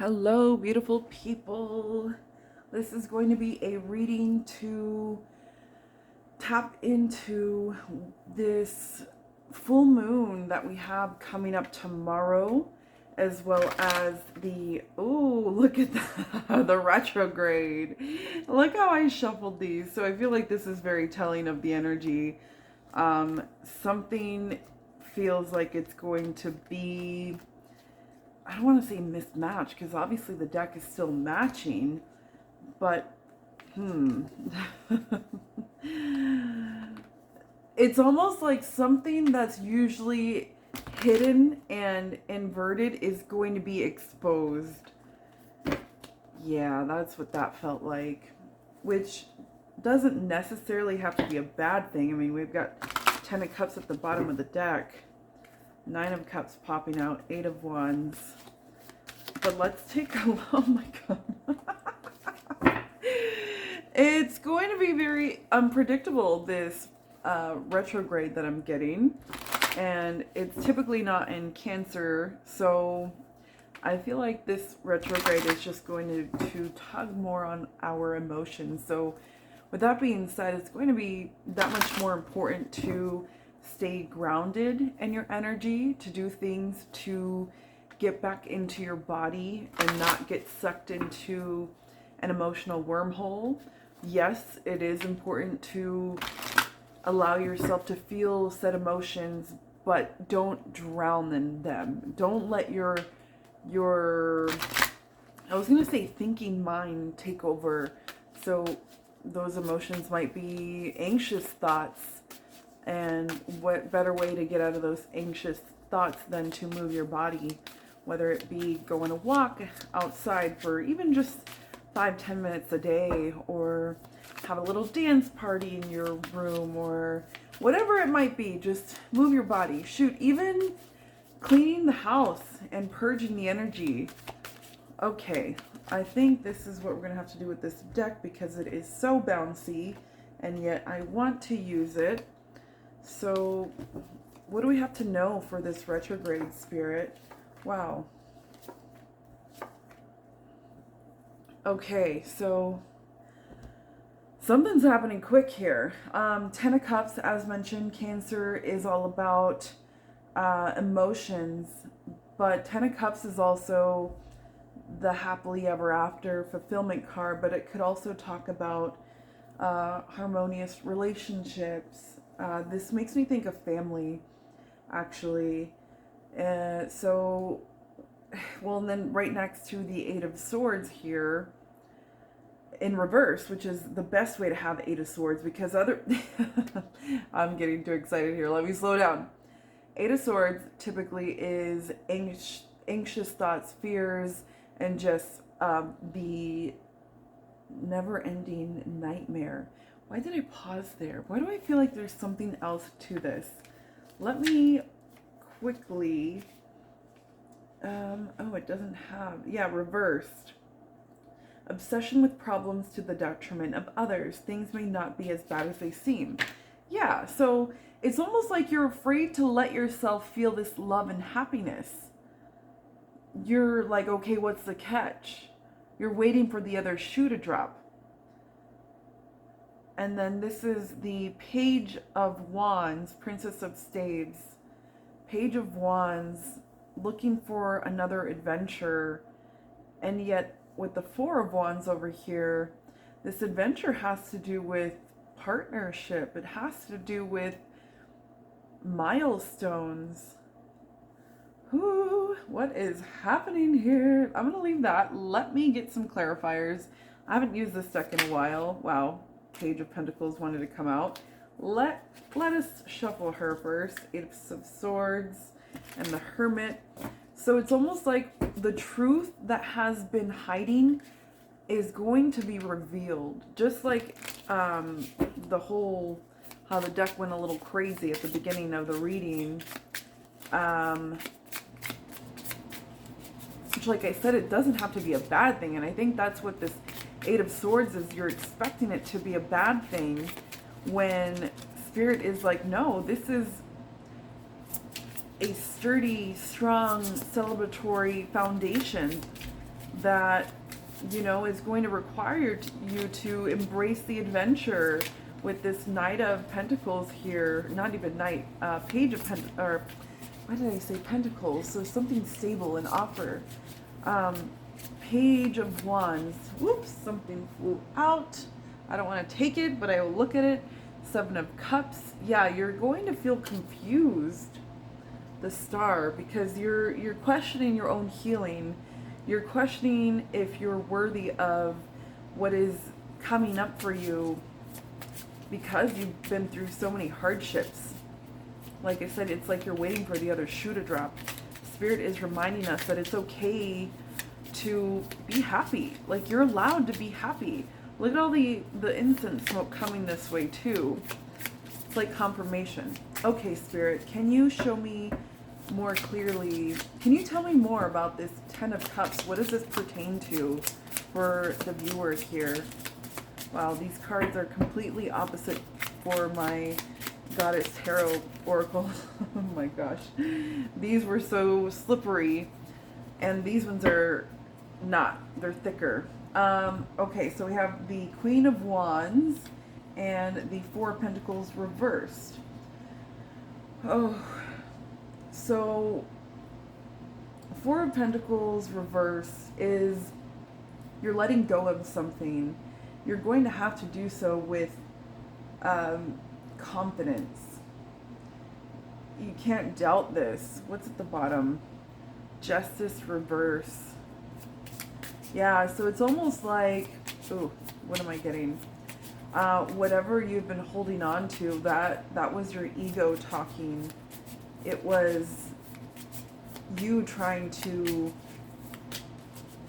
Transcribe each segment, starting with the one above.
Hello, beautiful people. This is going to be a reading to tap into this full moon that we have coming up tomorrow, as well as look at the retrograde. Look how I shuffled these. So I feel like this is very telling of the energy. Something feels like it's going to be, I don't want to say mismatched, because obviously the deck is still matching, but it's almost like something that's usually hidden and inverted is going to be exposed. Yeah, that's what that felt like, which doesn't necessarily have to be a bad thing. I mean, we've got 10 of Cups at the bottom of the deck, 9 of Cups popping out, 8 of Wands. But let's take a look. Oh my god. It's going to be very unpredictable, this retrograde that I'm getting. And it's typically not in Cancer. So I feel like this retrograde is just going to tug more on our emotions. So with that being said, it's going to be that much more important to stay grounded in your energy, to do things to get back into your body and not get sucked into an emotional wormhole. Yes, it is important to allow yourself to feel said emotions, but don't drown in them. Don't let your I was gonna say thinking mind take over. So those emotions might be anxious thoughts, and what better way to get out of those anxious thoughts than to move your body, whether it be going a walk outside for even just 5-10 minutes a day, or have a little dance party in your room, or whatever it might be. Just move your body. Shoot, even cleaning the house and purging the energy. Okay, I think this is what we're going to have to do with this deck, because it is so bouncy and yet I want to use it. So what do we have to know for this retrograde, Spirit? Wow. Okay, so something's happening quick here. 10 of Cups, as mentioned, Cancer is all about emotions, but 10 of Cups is also the happily ever after fulfillment card, but it could also talk about harmonious relationships. This makes me think of family, actually. So, well, and then right next to the 8 of Swords here, in reverse, which is the best way to have 8 of Swords, because I'm getting too excited here. Let me slow down. 8 of Swords typically is anxious thoughts, fears, and just the never-ending nightmare. Why did I pause there? Why do I feel like there's something else to this? Let me quickly... oh, it doesn't have... Yeah, reversed. Obsession with problems to the detriment of others. Things may not be as bad as they seem. Yeah, so it's almost like you're afraid to let yourself feel this love and happiness. You're like, okay, what's the catch? You're waiting for the other shoe to drop. And then this is the Page of Wands, Princess of Staves. Page of Wands, looking for another adventure. And yet, with the 4 of Wands over here, this adventure has to do with partnership. It has to do with milestones. Ooh, what is happening here? I'm going to leave that. Let me get some clarifiers. I haven't used this deck in a while. Wow, Page of Pentacles wanted to come out. Let us shuffle her first. 8 of Swords and the Hermit. So it's almost like the truth that has been hiding is going to be revealed. Just like the whole, how the deck went a little crazy at the beginning of the reading. Which, like I said, it doesn't have to be a bad thing. And I think that's what this 8 of Swords is. You're expecting it to be a bad thing when Spirit is like, no, this is a sturdy, strong, celebratory foundation that, you know, is going to require you to embrace the adventure with this Knight of Pentacles here. Not even Knight, Page of Pentacles, or why did I say Pentacles? So something stable, an offer. Page of Wands. Whoops, something flew out. I don't want to take it, but I will look at it. Seven of Cups. Yeah, you're going to feel confused, the Star, because you're questioning your own healing. You're questioning if you're worthy of what is coming up for you because you've been through so many hardships. Like I said, it's like you're waiting for the other shoe to drop. Spirit is reminding us that it's okay to be happy. Like, you're allowed to be happy. Look at all the incense smoke coming this way too. It's like confirmation. Okay, Spirit, can you show me more clearly? Can you tell me more about this Ten of Cups? What does this pertain to for the viewers here? Wow, these cards are completely opposite for my Goddess Tarot Oracle. Oh my gosh. These were so slippery, and these ones are not. They're thicker. Okay, so we have the Queen of Wands and the Four of Pentacles reversed. Oh, so Four of Pentacles reverse is you're letting go of something. You're going to have to do so with confidence. You can't doubt this. What's at the bottom? Justice reverse. Yeah, so it's almost like, oh, what am I getting? Whatever you've been holding on to, that was your ego talking. It was you trying to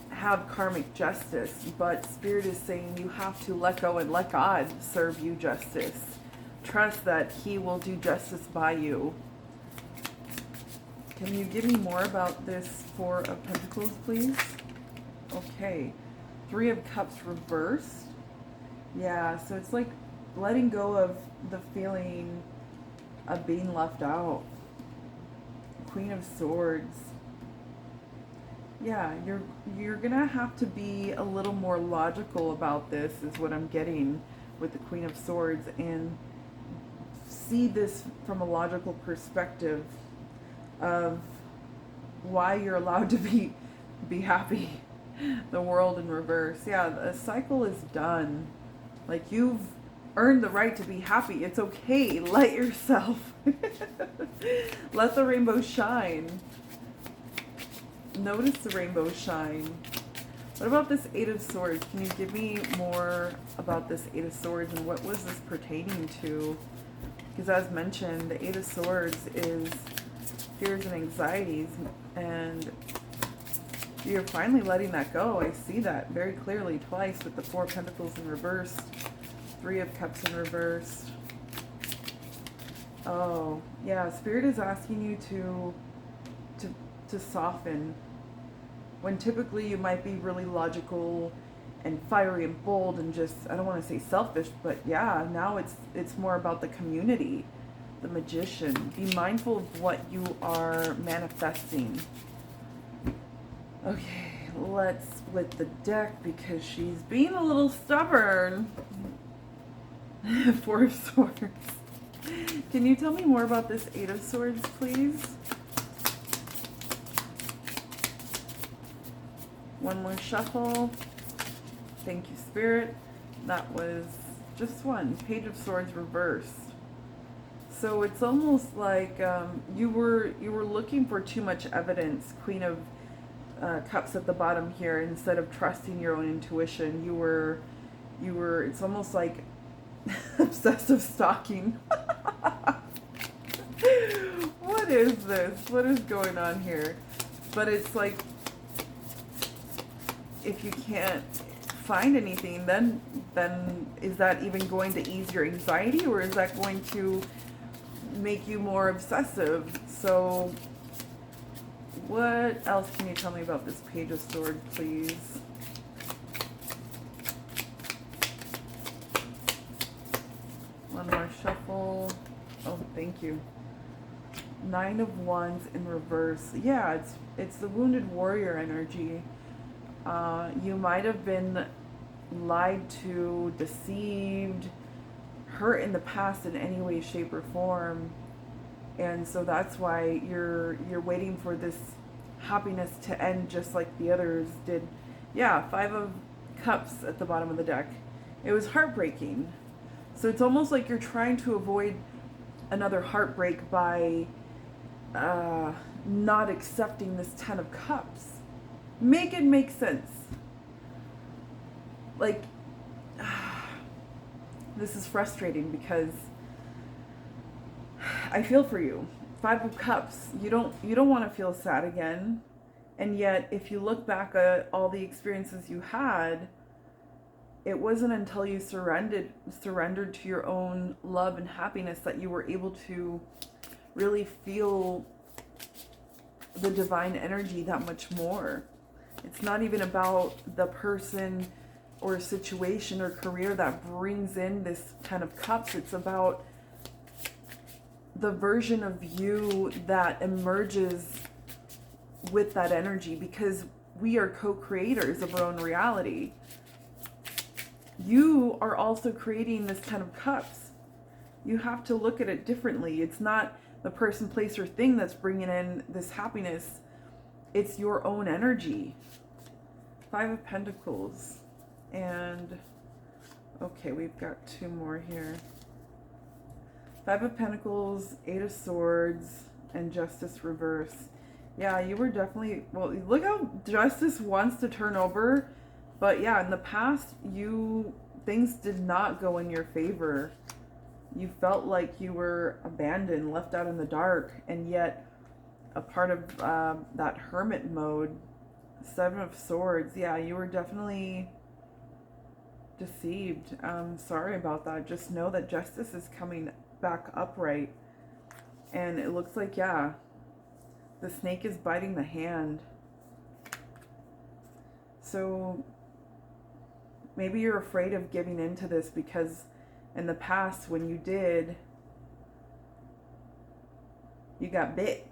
have karmic justice, but Spirit is saying you have to let go and let God serve you justice. Trust that He will do justice by you. Can you give me more about this Four of Pentacles, please? Okay. Three of Cups reversed. Yeah, so it's like letting go of the feeling of being left out. Queen of Swords. Yeah, you're gonna have to be a little more logical about this, is what I'm getting with the Queen of Swords, and see this from a logical perspective of why you're allowed to be happy. The World in reverse. Yeah, the cycle is done. Like, you've earned the right to be happy. It's okay. Let yourself. Let the rainbow shine. Notice the rainbow shine. What about this Eight of Swords? Can you give me more about this Eight of Swords and what was this pertaining to? Because as mentioned, the Eight of Swords is fears and anxieties, and you're finally letting that go. I see that very clearly twice with the Four of Pentacles in reverse, Three of Cups in reverse. Oh, yeah, Spirit is asking you to soften, when typically you might be really logical and fiery and bold and just, I don't want to say selfish, but yeah, now it's more about the community, the Magician. Be mindful of what you are manifesting. Okay, let's split the deck because she's being a little stubborn. Four of Swords. Can you tell me more about this Eight of Swords, please? One more shuffle. Thank you, Spirit. That was just one. Page of Swords reversed. So it's almost like you were looking for too much evidence. Queen of Cups at the bottom here. Instead of trusting your own intuition, you were. It's almost like obsessive stalking. What is this? What is going on here? But it's like, if you can't find anything, then is that even going to ease your anxiety, or is that going to make you more obsessive? So what else can you tell me about this Page of Swords, please? One more shuffle. Oh, thank you. Nine of Wands in reverse. Yeah, it's the wounded warrior energy. You might have been lied to, deceived, hurt in the past in any way, shape, or form. And so that's why you're waiting for this happiness to end just like the others did. Yeah, 5 of Cups at the bottom of the deck. It was heartbreaking. So it's almost like you're trying to avoid another heartbreak by not accepting this 10 of Cups. Make it make sense. Like, this is frustrating because I feel for you. 5 of Cups. You don't want to feel sad again. And yet, if you look back at all the experiences you had, it wasn't until you surrendered to your own love and happiness that you were able to really feel the divine energy that much more. It's not even about the person or situation or career that brings in this 10 of Cups. It's about the version of you that emerges with that energy, because we are co-creators of our own reality. You are also creating this 10 of Cups. You have to look at it differently. It's not the person, place, or thing that's bringing in this happiness. It's your own energy. 5 of Pentacles. And, okay, we've got 2 more here. 5 of Pentacles, 8 of Swords, and Justice reverse. Yeah, you were definitely, well, look how Justice wants to turn over. But yeah, in the past, things did not go in your favor. You felt like you were abandoned, left out in the dark, and yet a part of that hermit mode. 7 of Swords. Yeah, you were definitely deceived. Sorry about that. Just know that justice is coming back upright. And it looks like, yeah, the snake is biting the hand. So maybe you're afraid of giving into this because in the past when you did, you got bit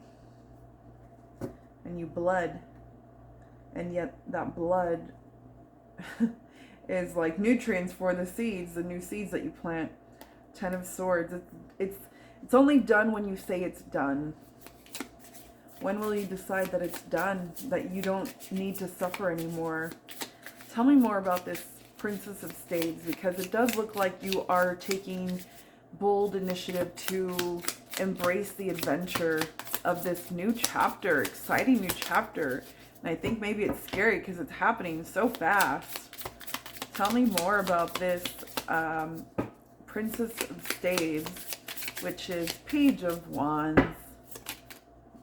and you bled. And yet that blood is like nutrients for the seeds, the new seeds that you plant. 10 of Swords. It's only done when you say it's done. When will you decide that it's done? That you don't need to suffer anymore? Tell me more about this Princess of Spades, because it does look like you are taking bold initiative to embrace the adventure of this new chapter, exciting new chapter. And I think maybe it's scary because it's happening so fast. Tell me more about this Princess of Spades, which is Page of Wands.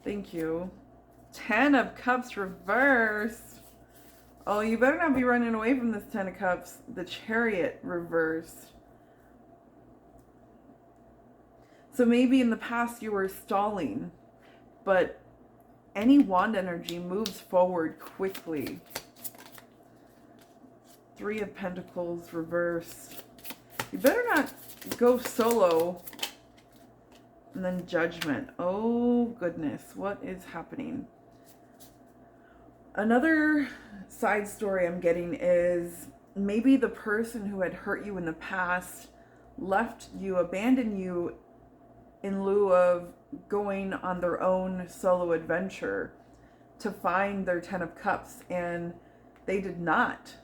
Thank you. 10 of Cups reversed. Oh, you better not be running away from this 10 of Cups. The Chariot reversed. So maybe in the past you were stalling, but any wand energy moves forward quickly. 3 of Pentacles reversed. You better not go solo. And then Judgment. Oh, goodness. What is happening? Another side story I'm getting is maybe the person who had hurt you in the past left you, abandoned you in lieu of going on their own solo adventure to find their 10 of Cups, and they did not.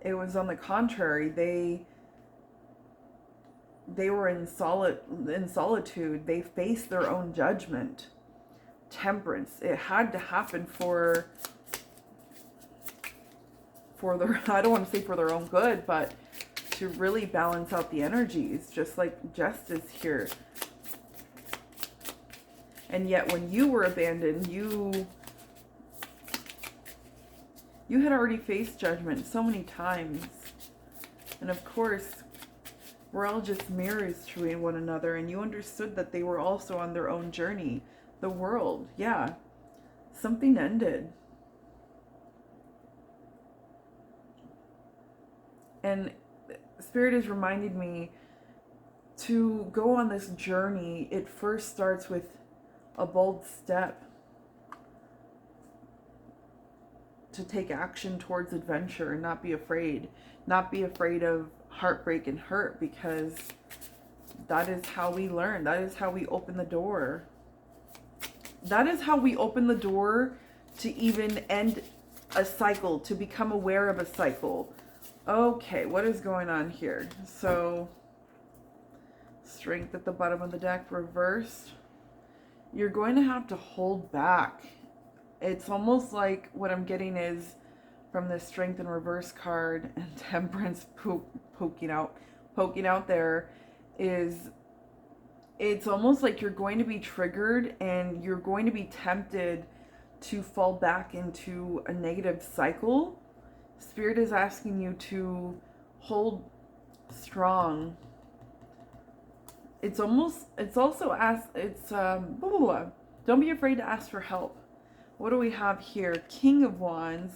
It was on the contrary. They were in solitude. They faced their own judgment. Temperance. It had to happen for their, I don't want to say for their own good, but to really balance out the energies, just like Justice here. And yet when you were abandoned, you had already faced judgment so many times. And of course, we're all just mirrors to one another, and you understood that they were also on their own journey. The world, yeah. Something ended. And Spirit is reminding me to go on this journey. It first starts with a bold step. to take action towards adventure and not be afraid. Not be afraid of heartbreak and hurt, because that is how we learn. That is how we open the door. That is how we open the door to even end a cycle, to become aware of a cycle. Okay, what is going on here? So, Strength at the bottom of the deck, reversed. You're going to have to hold back. It's almost like what I'm getting is from the Strength in reverse card and Temperance poking out there, is it's almost like you're going to be triggered and you're going to be tempted to fall back into a negative cycle. Spirit is asking you to hold strong. Don't be afraid to ask for help. What do we have here? King of Wands,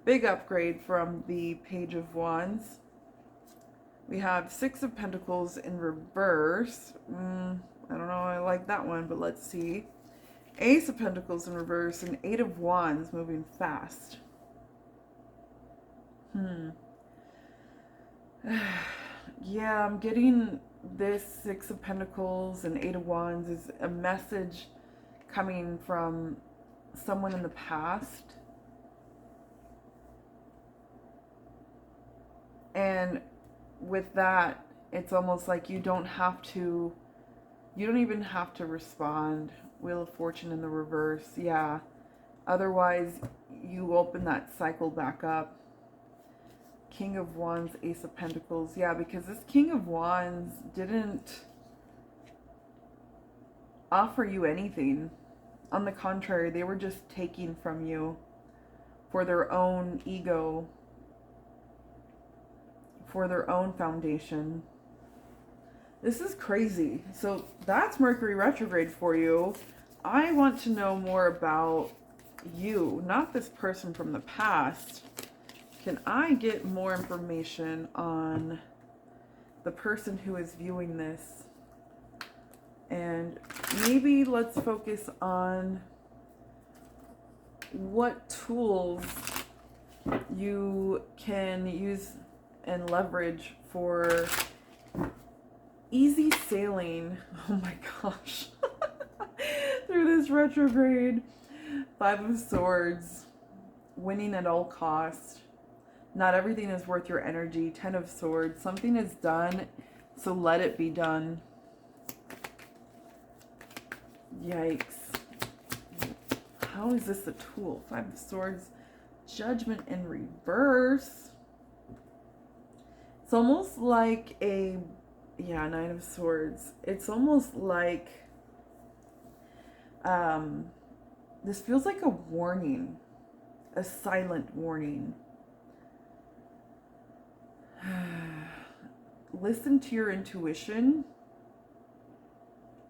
big upgrade from the Page of Wands. We have Six of Pentacles in reverse. I don't know, I like that one, but let's see. Ace of Pentacles in reverse and Eight of Wands moving fast. Yeah, I'm getting this Six of Pentacles and Eight of Wands is a message coming from someone in the past. And with that, it's almost like you don't even have to respond. Wheel of Fortune in the reverse, yeah. Otherwise, you open that cycle back up. King of Wands, Ace of Pentacles, yeah, because this King of Wands didn't offer you anything. On the contrary, they were just taking from you for their own ego, for their own foundation. This is crazy. So that's Mercury retrograde for you. I want to know more about you, not this person from the past. Can I get more information on the person who is viewing this? And maybe let's focus on what tools you can use and leverage for easy sailing. Oh my gosh. Through this retrograde. Five of Swords. Winning at all costs. Not everything is worth your energy. Ten of Swords. Something is done, so let it be done. Yikes. How is this a tool? Five of Swords. Judgment in reverse. It's almost like a... Yeah, Nine of Swords. It's almost like... this feels like a warning. A silent warning. Listen to your intuition.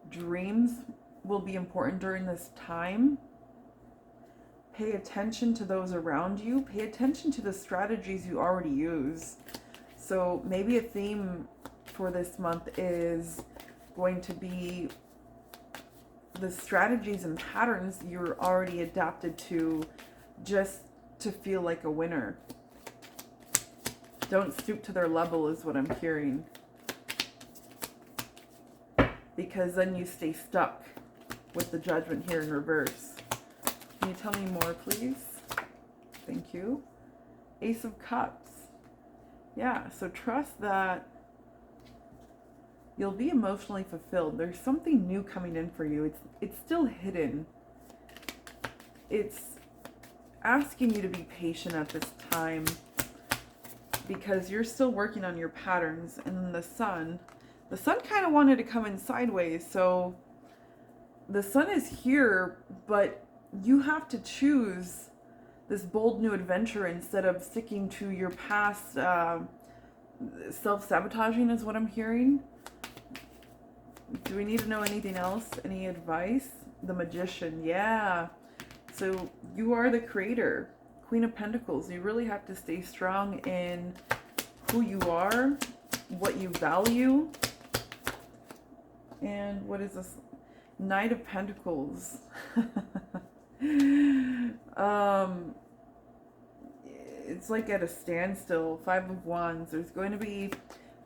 Dreams will be important during this time. Pay attention to those around you. Pay attention to the strategies you already use. So maybe a theme for this month is going to be the strategies and patterns you're already adapted to, just to feel like a winner. Don't stoop to their level is what I'm hearing. Because then you stay stuck with the Judgment here in reverse. Can you tell me more, please? Thank you. Ace of Cups. Yeah, so trust that you'll be emotionally fulfilled. There's something new coming in for you. It's still hidden. It's asking you to be patient at this time, because you're still working on your patterns. And the sun kind of wanted to come in sideways. So the sun is here, but you have to choose this bold new adventure instead of sticking to your past. Self-sabotaging is what I'm hearing. Do we need to know anything else? Any advice? The Magician, yeah. So you are the creator. Queen of Pentacles. You really have to stay strong in who you are, what you value. And what is this? Knight of Pentacles. it's like at a standstill. Five of Wands. There's going to be,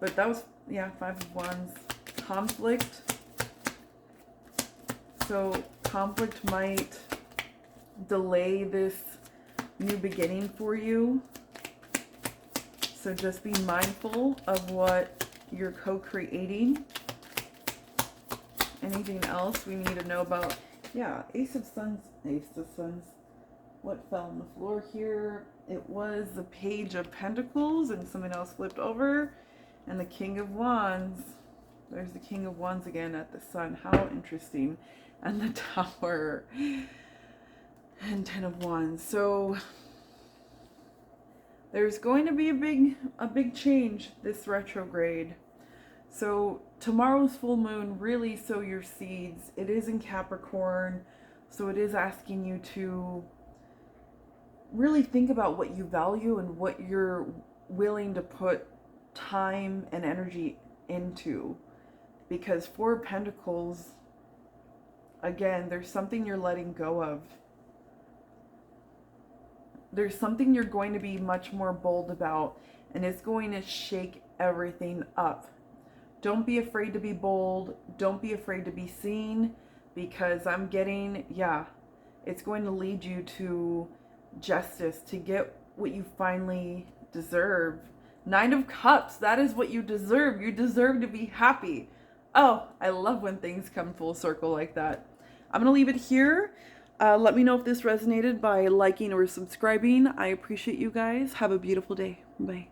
but that was, yeah, Five of Wands. Conflict. So conflict might delay this new beginning for you. So just be mindful of what you're co-creating. Anything else we need to know about? Yeah, Ace of Sons. What fell on the floor here? It was the Page of Pentacles and something else flipped over. And the King of Wands. There's the King of Wands again at the Sun. How interesting. And the Tower. And Ten of Wands. So there's going to be a big change this retrograde. So tomorrow's full moon, really sow your seeds. It is in Capricorn, so it is asking you to really think about what you value and what you're willing to put time and energy into. Because Four of Pentacles, again, there's something you're letting go of. There's something you're going to be much more bold about, and it's going to shake everything up. Don't be afraid to be bold. Don't be afraid to be seen, because I'm getting, yeah, it's going to lead you to justice, to get what you finally deserve. Nine of Cups, that is what you deserve. You deserve to be happy. Oh, I love when things come full circle like that. I'm going to leave it here. Let me know if this resonated by liking or subscribing. I appreciate you guys. Have a beautiful day. Bye.